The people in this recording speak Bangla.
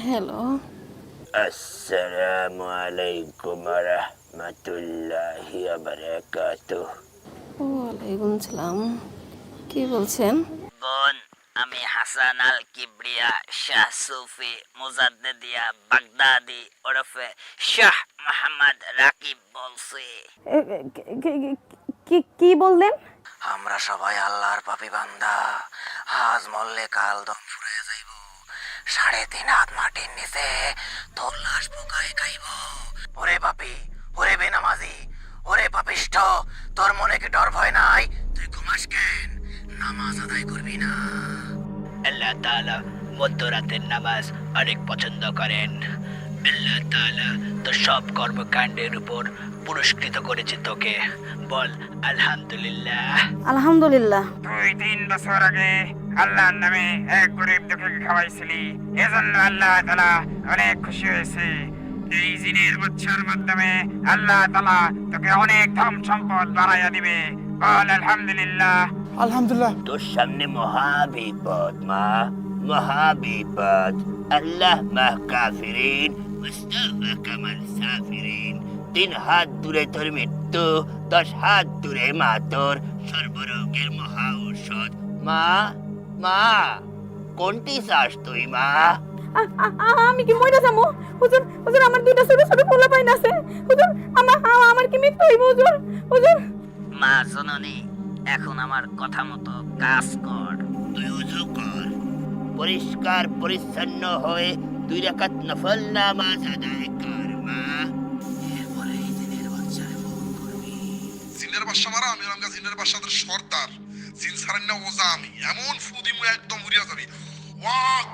হ্যালো। আসসালামু আলাইকুম রহমতুল্লাহি ওয়া বারাকাতুহু। ওয়ালাইকুম সালাম। কি বলছেন? বোন, আমি হাসান আল কিবরিয়া শাহ সুফি মুজাদ্দেদিয়া বাগদাদি ওরফে শাহ মোহাম্মদ রাকিব বলছি। কি বললেন? আমরা সবাই আল্লাহর পাপী বান্দা। আজ মরলে কাল দম ফুরাইয়া যাইব। 3.5 হাত মাটির নিচে তোর লাশ পোকায় খাইব। ওরে পাপী, ওরে বেনামাজি, ওরে পাপিষ্ঠ, তোর মনে কি ডর ভয় নাই? তুই ঘুমাস কেন? নামাজ আদায় করবি না? আল্লাহ তাআলা মধ্যরাতের নামাজ অনেক পছন্দ করেন। আল্লাহ তাআলা তোর সব কর্মকাণ্ডের উপর পুরস্কৃত করেছে তোকে। বল আলহামদুলিল্লাহ। আলহামদুলিল্লাহ। 2-3 বছর আগে আল্লাহর নামে এক গরিব দুঃখীকে খাওয়াইছিলি, এজন্য আল্লাহ তাআলা অনেক খুশি হয়েছে। এই জিনের বাচ্চার মাধ্যমে আল্লাহ তাআলা তোকে অনেক ধন সম্পদ বাড়াইয়া দিবে। বল আলহামদুলিল্লাহ। আলহামদুলিল্লাহ। তোর সামনে মহাবিপদ মা, মহাবিপদ। আল্লাহ মাহ কাফিরিন মুস্তাফা কামাল সাফিরিন। 3 হাত দূরে তোর মৃত্যু, 10 হাত দূরে মা তোর সর্বরোগের মহা ঔষধ। মা, মা, কোনটি চাস তুই মা? আমি কি মইরা যাবো? হুজুর, হুজুর আমার দুইটা ছোট ছোট পোলা পাইন আছে। হুজুর, আমার কি মৃত্যু হইব হুজুর? হুজুর। মা জননী, এখন আমার কথা মতো কাজ কর। তুই উযু কর, পরিষ্কার পরিচ্ছন্ন হয়ে 2 রাকাত নফল নামাজ আদায় কর মা। এরপরে এই দিনের বাচ্চারে ফোন করবি। জিনের বাদশা মারা আমি হলাম জিনের বাদশাদের সর্দার। জিন ছাড়েন না ওজা আমি এমন ফু দিমু একদম উড়িয়া যাবি। ওয়াক